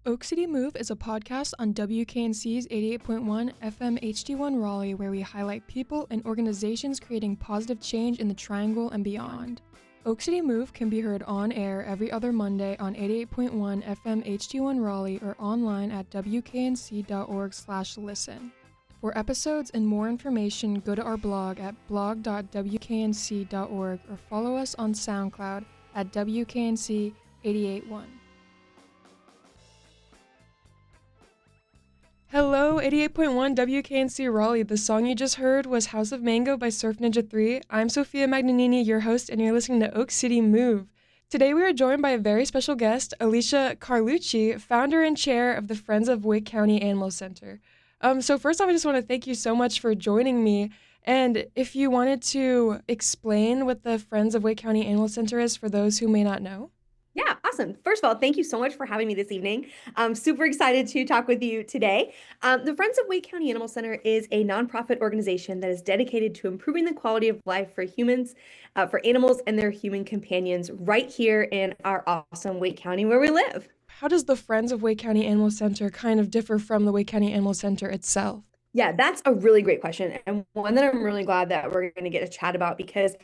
Oak City Move is a podcast on WKNC's 88.1 FM HD1 Raleigh where we highlight people and organizations creating positive change in the Triangle and beyond. Oak City Move can be heard on air every other Monday on 88.1 FM HD1 Raleigh or online at wknc.org/listen. For episodes and more information, go to our blog at blog.wknc.org or follow us on SoundCloud at WKNC 881. Hello, 88.1 WKNC Raleigh. The song you just heard was House of Mango by Surf Ninja 3. I'm Sophia Magnanini, your host, and you're listening to Oak City Move. Today we are joined by a very special guest, Alicia Carlucci, founder and chair of the Friends of Wake County Animal Center. So first off, I just want to thank you so much for joining me. And if you wanted to explain what the Friends of Wake County Animal Center is for those who may not know. Yeah, awesome. First of all, thank you so much for having me this evening. I'm super excited to talk with you today. The Friends of Wake County Animal Center is a nonprofit organization that is dedicated to improving the quality of life for humans, for animals, and their human companions right here in our awesome Wake County where we live. How does the Friends of Wake County Animal Center kind of differ from the Wake County Animal Center itself? Yeah, that's a really great question, and one that I'm really glad that we're going to get to chat about because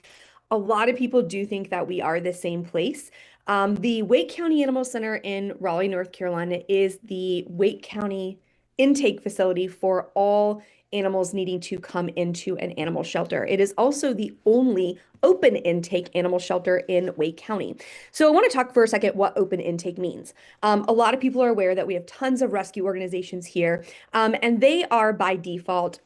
a lot of people do think that we are the same place. The Wake County Animal Center in Raleigh, North Carolina is the Wake County intake facility for all animals needing to come into an animal shelter. It is also the only open intake animal shelter in Wake County. So I want to talk for a second what open intake means. A lot of people are aware that we have tons of rescue organizations here, and they are by default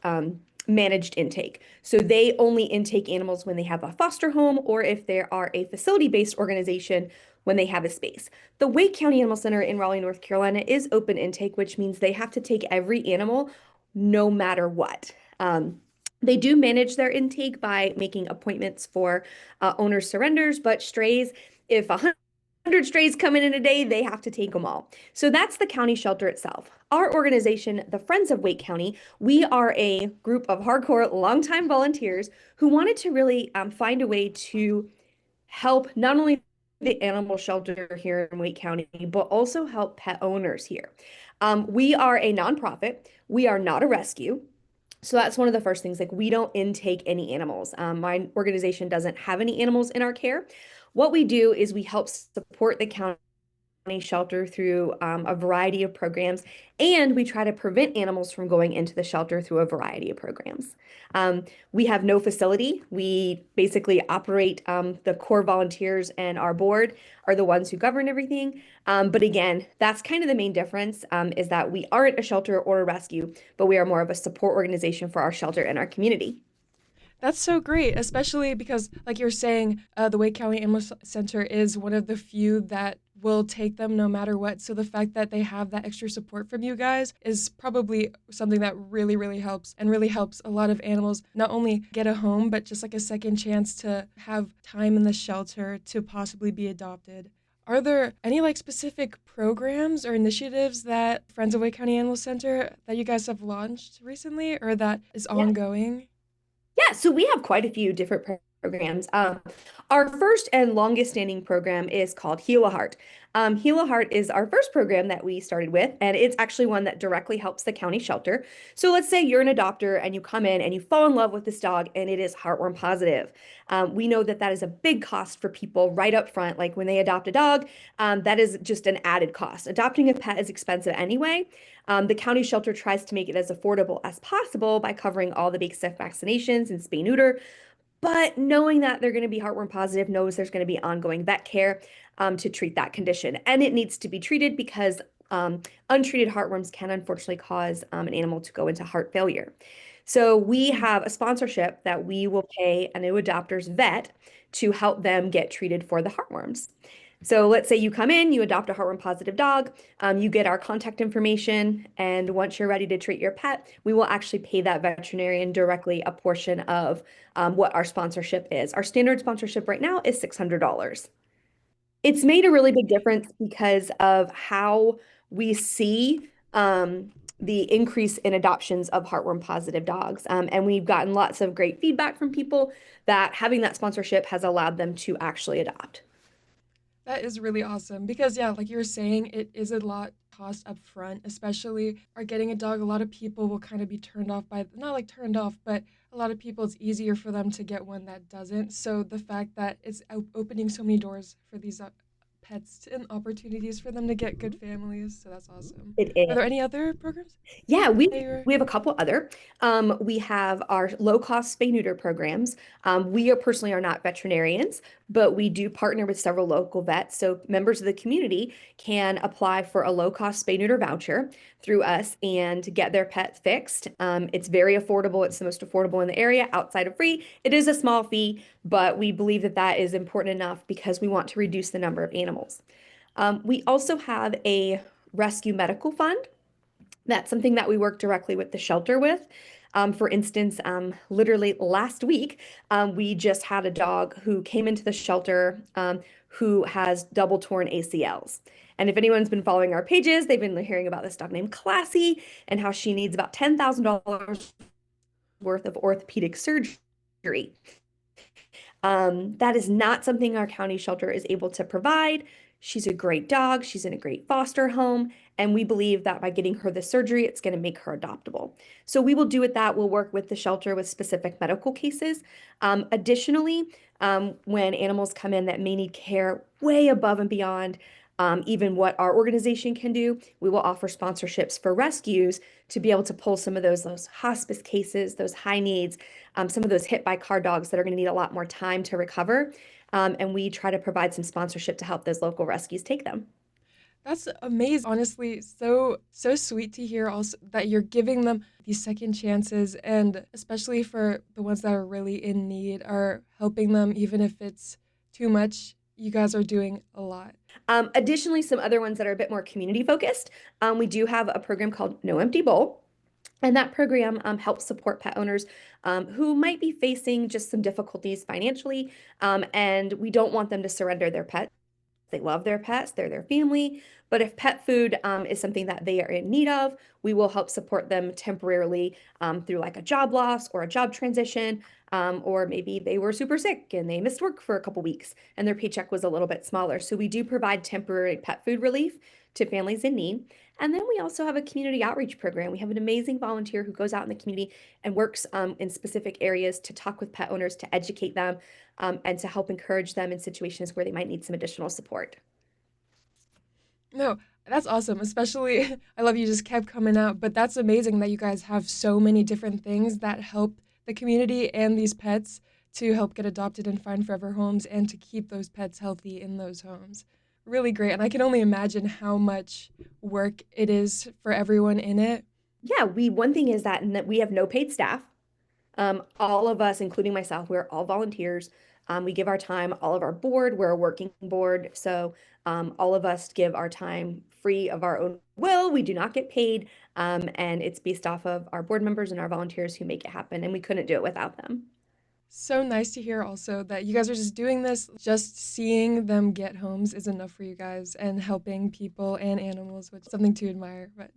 managed intake. So they only intake animals when they have a foster home or if they are a facility-based organization when they have a space. The Wake County Animal Center in Raleigh, North Carolina is open intake, which means they have to take every animal no matter what. They do manage their intake by making appointments for owner surrenders, but strays, if 100 strays come in a day, they have to take them all. So that's the county shelter itself. Our organization, the Friends of Wake County, we are a group of hardcore, longtime volunteers who wanted to really find a way to help not only the animal shelter here in Wake County, but also help pet owners here. We are a nonprofit. We are not a rescue. So that's one of the first things, like we don't intake any animals. My organization doesn't have any animals in our care. What we do is we help support the county shelter through a variety of programs, and we try to prevent animals from going into the shelter through a variety of programs. We have no facility. We basically operate, the core volunteers and our board are the ones who govern everything. But again, that's kind of the main difference, is that we aren't a shelter or a rescue, but we are more of a support organization for our shelter and our community. That's so great, especially because, like you're saying, the Wake County Animal Center is one of the few that will take them no matter what. So the fact that they have that extra support from you guys is probably something that really, really helps and really helps a lot of animals not only get a home, but just like a second chance to have time in the shelter to possibly be adopted. Are there any specific programs or initiatives that Friends of Wake County Animal Center that you guys have launched recently or that is ongoing? Yeah, so we have quite a few different programs. Our first and longest standing program is called Heal a Heart. Heal a Heart is our first program that we started with, and it's actually one that directly helps the county shelter. So let's say you're an adopter and you come in and you fall in love with this dog and it is heartworm positive. We know that that is a big cost for people right up front. Like when they adopt a dog, that is just an added cost. Adopting a pet is expensive anyway. The county shelter tries to make it as affordable as possible by covering all the basic vaccinations and spay neuter. But knowing that they're going to be heartworm positive knows there's going to be ongoing vet care to treat that condition. And it needs to be treated because untreated heartworms can unfortunately cause an animal to go into heart failure. So we have a sponsorship that we will pay a new adopter's vet to help them get treated for the heartworms. So let's say you come in, you adopt a heartworm positive dog, you get our contact information, and once you're ready to treat your pet, we will actually pay that veterinarian directly a portion of what our sponsorship is. Our standard sponsorship right now is $600. It's made a really big difference because of how we see the increase in adoptions of heartworm positive dogs. And we've gotten lots of great feedback from people that having that sponsorship has allowed them to actually adopt. That is really awesome because, yeah, like you were saying, it is a lot cost up front, especially are getting a dog. A lot of people will kind of be turned off by, not like turned off, but a lot of people, it's easier for them to get one that doesn't. So the fact that it's opening so many doors for these pets and opportunities for them to get good families. So that's awesome. It Are is. there any other programs Yeah, that you're? we have a couple other. We have our low cost spay neuter programs. We are personally are not veterinarians, but we do partner with several local vets. So members of the community can apply for a low cost spay neuter voucher through us and get their pet fixed. It's very affordable. It's the most affordable in the area outside of free. It is a small fee, but we believe that that is important enough because we want to reduce the number of animals. We also have a rescue medical fund. That's something that we work directly with the shelter with. For instance, literally last week, we just had a dog who came into the shelter who has double torn ACLs. And if anyone's been following our pages, they've been hearing about this dog named Classy and how she needs about $10,000 worth of orthopedic surgery. That is not something our county shelter is able to provide. She's a great dog. She's in a great foster home. And we believe that by getting her the surgery, it's going to make her adoptable. So we will do with that. We'll work with the shelter with specific medical cases. Additionally, when animals come in that may need care way above and beyond even what our organization can do, we will offer sponsorships for rescues to be able to pull some of those hospice cases, those high needs, some of those hit by car dogs that are going to need a lot more time to recover. And we try to provide some sponsorship to help those local rescues take them. That's amazing. Honestly, so sweet to hear also that you're giving them these second chances, and especially for the ones that are really in need, are helping them even if it's too much. You guys are doing a lot. Additionally, some other ones that are a bit more community focused. We do have a program called No Empty Bowl. And that program helps support pet owners who might be facing just some difficulties financially. And we don't want them to surrender their pets. They love their pets, they're their family. But if pet food is something that they are in need of, we will help support them temporarily through like a job loss or a job transition. Or maybe they were super sick and they missed work for a couple weeks and their paycheck was a little bit smaller. So we do provide temporary pet food relief to families in need. And then we also have a community outreach program. We have an amazing volunteer who goes out in the community and works in specific areas to talk with pet owners, to educate them, and to help encourage them in situations where they might need some additional support. No, that's awesome. Especially, I love you just kept coming out, but that's amazing that you guys have so many different things that help the community and these pets to help get adopted and find forever homes and to keep those pets healthy in those homes. Really great. And I can only imagine how much work it is for everyone in it. Yeah, we one thing is that we have no paid staff. All of us, including myself, we're all volunteers. We give our time, all of our board, we're a working board. So all of us give our time free of our own will. We do not get paid. And it's based off of our board members and our volunteers who make it happen. And we couldn't do it without them. So nice to hear also that you guys are just doing this. Just seeing them get homes is enough for you guys and helping people and animals, which is something to admire. But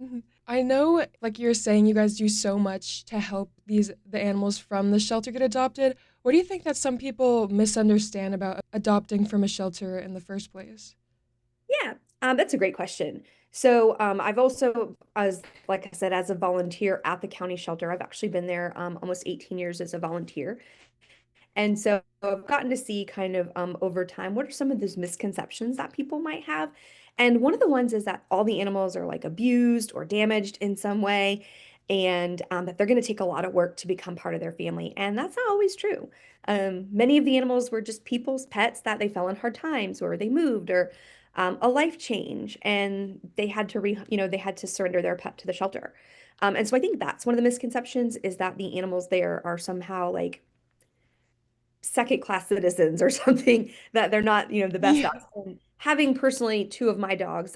I know, like you're saying, you guys do so much to help the animals from the shelter get adopted. What do you think that some people misunderstand about adopting from a shelter in the first place? Yeah, that's a great question. So I've also, as like I said, as a volunteer at the county shelter, I've actually been there almost 18 years as a volunteer. And so I've gotten to see kind of over time what are some of those misconceptions that people might have. And one of the ones is that all the animals are like abused or damaged in some way, and that they're going to take a lot of work to become part of their family. And that's not always true. Many of the animals were just people's pets that they fell in hard times, or they moved, or a life change, and they had to they had to surrender their pet to the shelter. And so I think that's one of the misconceptions is that the animals there are somehow like second class citizens or something that they're not, the best Yeah. dogs. And having personally two of my dogs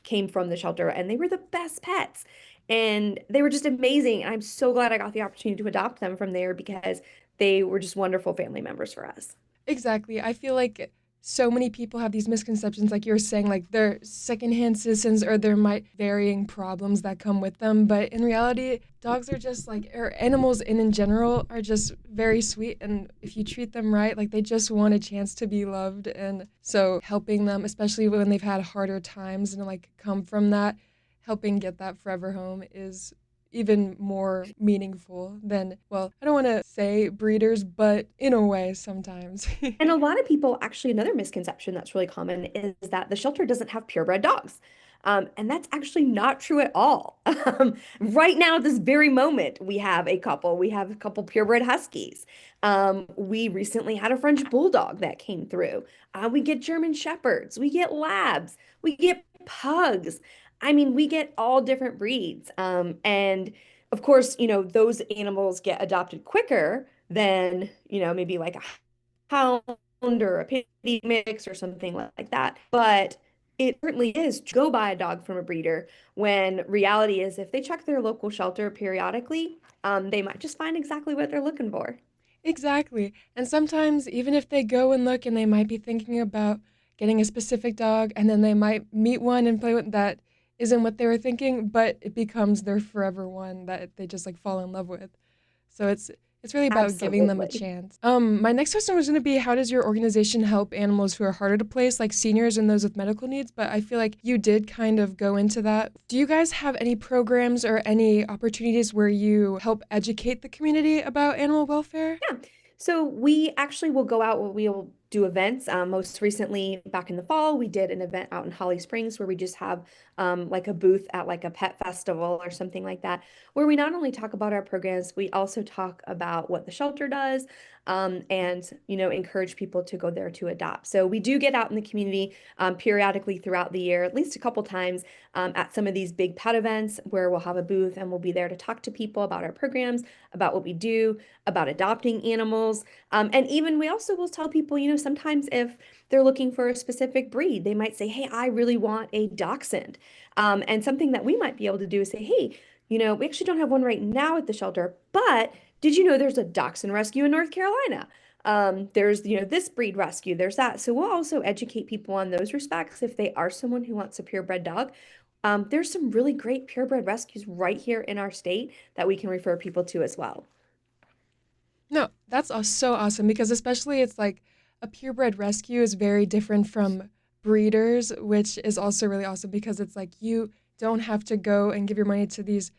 came from the shelter and they were the best pets and they were just amazing. And I'm so glad I got the opportunity to adopt them from there because they were just wonderful family members for us. Exactly. I feel like so many people have these misconceptions, like you're saying, like they're secondhand citizens or there might varying problems that come with them. But in reality, dogs are just like, or animals in general are just very sweet. And if you treat them right, like they just want a chance to be loved. And so helping them, especially when they've had harder times and like come from that, helping get that forever home is even more meaningful than, well, I don't want to say breeders, but in a way sometimes. And a lot of people, actually, another misconception that's really common is that the shelter doesn't have purebred dogs. And that's actually not true at all. Right now, at this very moment, we have a couple. We have a couple purebred huskies. We recently had a French bulldog that came through. We get German shepherds. We get labs. We get pugs. I mean, we get all different breeds. And of course, those animals get adopted quicker than, maybe like a pound or a pitty mix or something like that. But it certainly is to go buy a dog from a breeder when reality is if they check their local shelter periodically, they might just find exactly what they're looking for. Exactly. And sometimes, even if they go and look and they might be thinking about getting a specific dog, and then they might meet one and play with that isn't what they were thinking, but it becomes their forever one that they just like fall in love with. So it's really about giving them a Absolutely. chance. My next question was going to be, how does your organization help animals who are harder to place, like seniors and those with medical needs? But I feel like you did kind of go into that. Do you guys have any programs or any opportunities where you help educate the community about animal welfare? Yeah. So we actually will go out, we'll do events. Most recently, back in the fall, we did an event out in Holly Springs where we just have like a booth at like a pet festival or something like that, where we not only talk about our programs, we also talk about what the shelter does, and encourage people to go there to adopt. So we do get out in the community periodically throughout the year, at least a couple times, at some of these big pet events where we'll have a booth and we'll be there to talk to people about our programs, about what we do, about adopting animals. And even we also will tell people, sometimes if they're looking for a specific breed, they might say, hey, I really want a dachshund. And something that we might be able to do is say, hey, we actually don't have one right now at the shelter, but did you know there's a dachshund rescue in North Carolina? There's, this breed rescue, there's that. So we'll also educate people on those respects if they are someone who wants a purebred dog. There's some really great purebred rescues right here in our state that we can refer people to as well. No, that's so awesome because especially it's like a purebred rescue is very different from breeders, which is also really awesome because it's like you don't have to go and give your money to these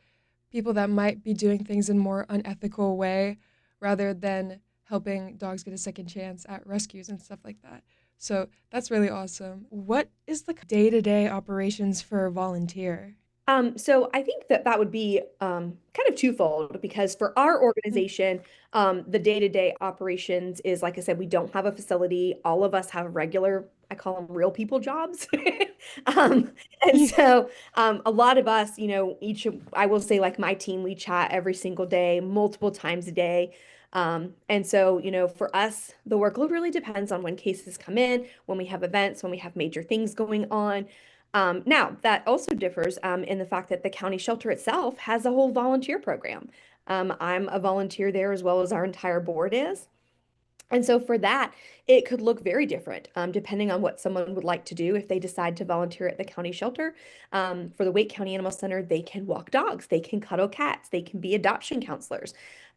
people that might be doing things in more unethical way rather than helping dogs get a second chance at rescues and stuff like that. So that's really awesome. What is the day-to-day operations for a volunteer? So I think that that would be kind of twofold because for our Mm. organization, the day-to-day operations is, like I said, we don't have a facility. All of us have regular, I call them real people jobs. Um, and so a lot of us, I will say like my team, we chat every single day, multiple times a day. And so, for us, the workload really depends on when cases come in, when we have events, when we have major things going on. Now, that also differs in the fact that the county shelter itself has a whole volunteer program. I'm a volunteer there as well as our entire board is. And so for that, it could look very different depending on what someone would like to do if they decide to volunteer at the county shelter. For the Wake County Animal Center, they can walk dogs, they can cuddle cats, they can be adoption counselors,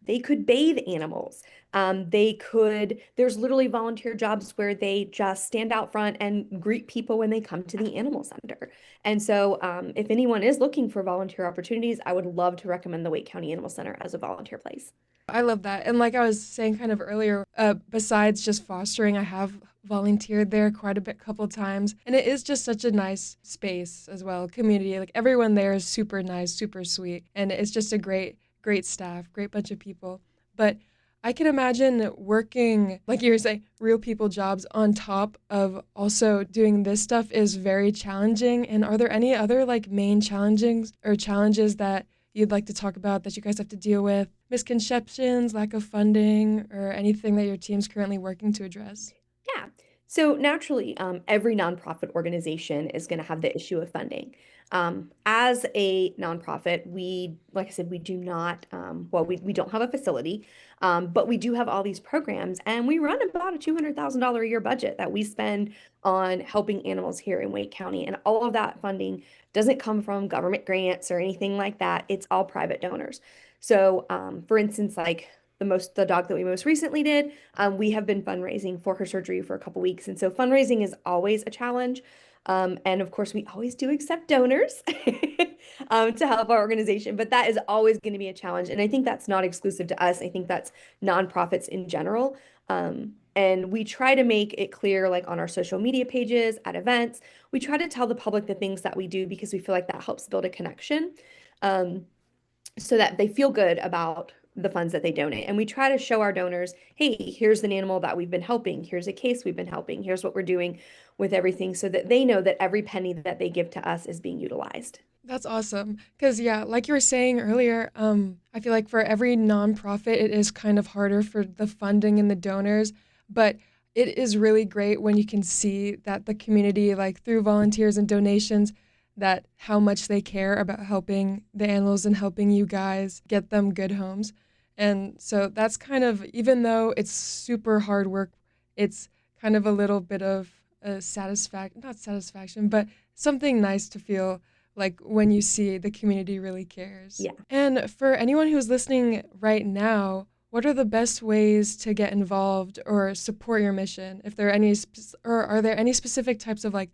they could bathe animals. There's literally volunteer jobs where they just stand out front and greet people when they come to the animal center. And so if anyone is looking for volunteer opportunities, I would love to recommend the Wake County Animal Center as a volunteer place. I love that. And like I was saying kind of earlier, besides just fostering, I have volunteered there quite a bit, couple times. And it is just such a nice space as well, community. Like everyone there is super nice, super sweet. And it's just a great staff, great bunch of people. But I can imagine working, like you were saying, real people jobs on top of also doing this stuff is very challenging. And are there any other like main challenging or challenges that you'd like to talk about that you guys have to deal with? Misconceptions, lack of funding, or anything that your team's currently working to address? Yeah. So naturally, every nonprofit organization is going to have the issue of funding. As a nonprofit, like I said, we do not, we don't have a facility, but we do have all these programs, and we run about a $200,000 a year budget that we spend on helping animals here in Wake County. And all of that funding doesn't come from government grants or anything like that. It's all private donors. So, for instance, like the dog that we most recently did, we have been fundraising for her surgery for a couple weeks. And so fundraising is always a challenge. And of course, we always do accept donors to help our organization, but that is always going to be a challenge. And I think that's not exclusive to us. I think that's nonprofits in general. And we try to make it clear, like on our social media pages, at events, we try to tell the public the things that we do because we feel like that helps build a connection. So that they feel good about the funds that they donate. And we try to show our donors, hey, here's an animal that we've been helping. Here's a case we've been helping. Here's what we're doing with everything so that they know that every penny that they give to us is being utilized. That's awesome. Because, yeah, like you were saying earlier, I feel like for every nonprofit, it is kind of harder for the funding and the donors. But it is really great when you can see that the community, like through volunteers and donations, that how much they care about helping the animals and helping you guys get them good homes. And so that's kind of, even though it's super hard work, it's kind of a little bit of a not satisfaction, but something nice to feel like when you see the community really cares. Yeah. And for anyone who's listening right now, what are the best ways to get involved or support your mission? If there are any, or are there any specific types of like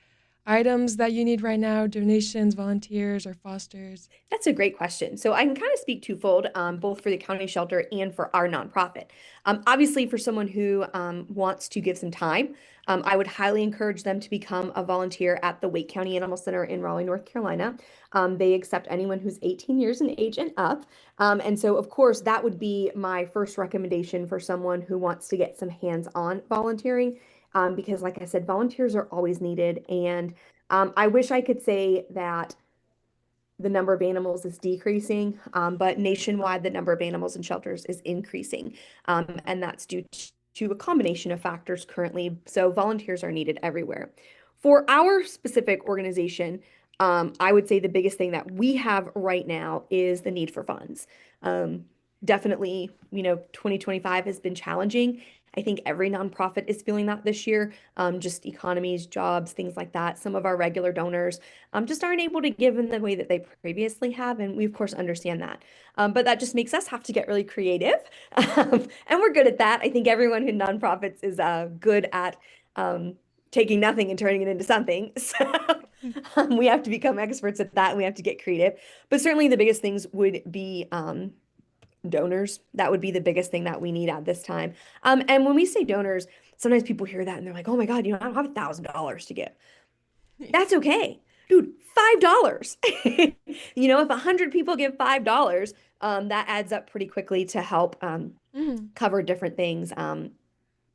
items that you need right now, donations, volunteers, or fosters? That's a great question. So I can kind of speak twofold, both for the county shelter and for our nonprofit. Obviously, for someone who wants to give some time, I would highly encourage them to become a volunteer at the Wake County Animal Center in Raleigh, North Carolina. They accept anyone who's 18 years in age and up. And so, of course, that would be my first recommendation for someone who wants to get some hands-on volunteering. Because, like I said, volunteers are always needed. And I wish I could say that the number of animals is decreasing, but nationwide, the number of animals in shelters is increasing. And that's due to a combination of factors currently. So volunteers are needed everywhere. For our specific organization, I would say the biggest thing that we have right now is the need for funds. Definitely, 2025 has been challenging. I think every nonprofit is feeling that this year, just economies, jobs, things like that. Some of our regular donors just aren't able to give in the way that they previously have. And we, of course, understand that. But that just makes us have to get really creative. And we're good at that. I think everyone in nonprofits is good at taking nothing and turning it into something. So we have to become experts at that and we have to get creative. But certainly the biggest things would be donors. That would be the biggest thing that we need at this time. And when we say donors, sometimes people hear that and they're like, oh my God, I don't have $1,000 to give. That's okay. Dude, $5. If 100 people give $5, that adds up pretty quickly to help cover different things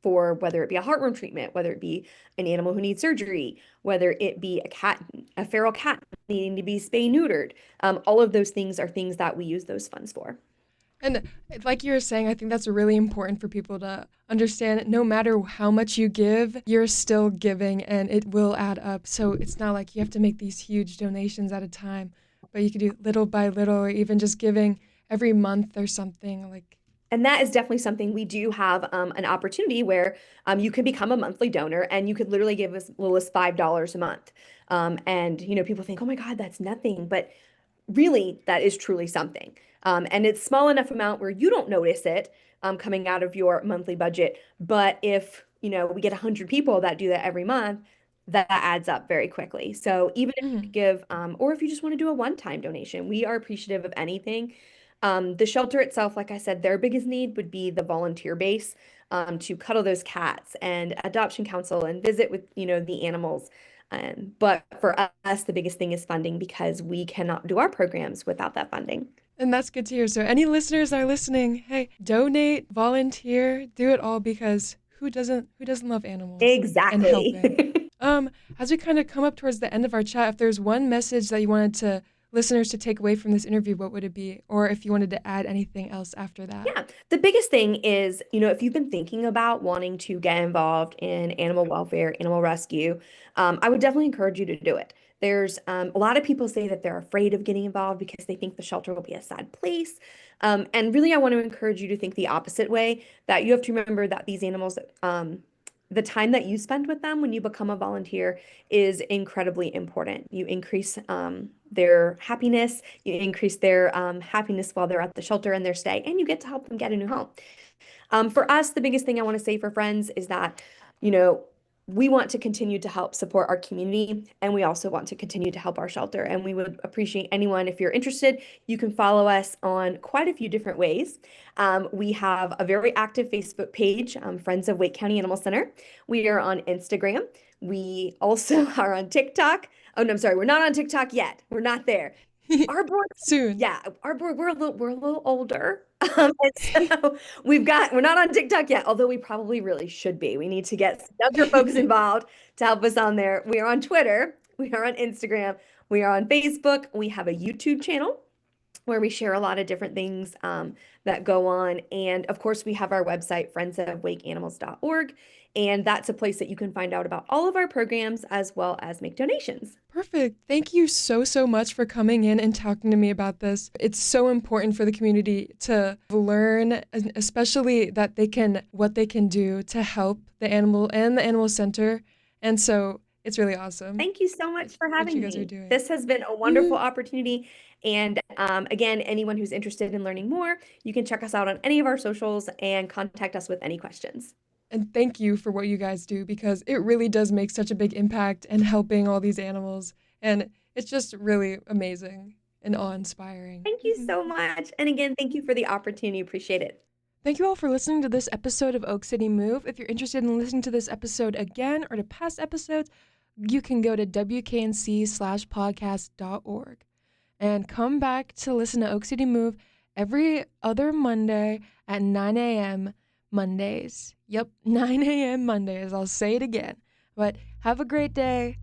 for whether it be a heartworm treatment, whether it be an animal who needs surgery, whether it be a feral cat needing to be spay-neutered. All of those things are things that we use those funds for. And like you were saying, I think that's really important for people to understand. No matter how much you give, you're still giving and it will add up. So it's not like you have to make these huge donations at a time, but you could do little by little or even just giving every month or something like. And that is definitely something we do have an opportunity where you can become a monthly donor and you could literally give as little as $5 a month. And people think, oh my God, that's nothing. But really, that is truly something. And it's small enough amount where you don't notice it coming out of your monthly budget. But if, we get 100 people that do that every month, that adds up very quickly. So even if you give, or if you just want to do a one-time donation, we are appreciative of anything. The shelter itself, like I said, their biggest need would be the volunteer base to cuddle those cats and adoption counsel and visit with, the animals. But for us, the biggest thing is funding because we cannot do our programs without that funding. And that's good to hear. So any listeners are listening, hey, donate, volunteer, do it all because who doesn't love animals? Exactly. And helping. As we kind of come up towards the end of our chat, if there's one message that you wanted to listeners to take away from this interview, what would it be? Or if you wanted to add anything else after that. Yeah, the biggest thing is, if you've been thinking about wanting to get involved in animal welfare, animal rescue, I would definitely encourage you to do it. There's a lot of people say that they're afraid of getting involved because they think the shelter will be a sad place. And really, I want to encourage you to think the opposite way, that you have to remember that these animals, the time that you spend with them when you become a volunteer is incredibly important. You increase their happiness, you increase their happiness while they're at the shelter and their stay, and you get to help them get a new home. For us, the biggest thing I want to say for friends is that, you know, we want to continue to help support our community, and we also want to continue to help our shelter. And we would appreciate anyone, if you're interested, you can follow us on quite a few different ways. We have a very active Facebook page, Friends of Wake County Animal Center. We are on Instagram. We also are on TikTok. Oh, no, I'm sorry. We're not on TikTok yet. We're not there. Our board, Soon. yeah, our board, we're a little older. And so we're not on TikTok yet, although we probably really should be. We need to get some younger folks involved to help us on there. We are on Twitter, we are on Instagram, we are on Facebook. We have a YouTube channel where we share a lot of different things that go on. And of course, we have our website, friendsofwakeanimals.org. And that's a place that you can find out about all of our programs as well as make donations. Perfect. Thank you so, so much for coming in and talking to me about this. It's so important for the community to learn, especially that what they can do to help the animal and the animal center. And so it's really awesome. Thank you so much for what having you guys are me. doing. This has been a wonderful opportunity. And again, anyone who's interested in learning more, you can check us out on any of our socials and contact us with any questions. And thank you for what you guys do, because it really does make such a big impact in helping all these animals. And it's just really amazing and awe-inspiring. Thank you so much. And again, thank you for the opportunity. Appreciate it. Thank you all for listening to this episode of Oak City Move. If you're interested in listening to this episode again or to past episodes, you can go to wknc/podcast.org and come back to listen to Oak City Move every other Monday at 9 a.m. Mondays. Yep, 9 a.m. Mondays. I'll say it again. But have a great day.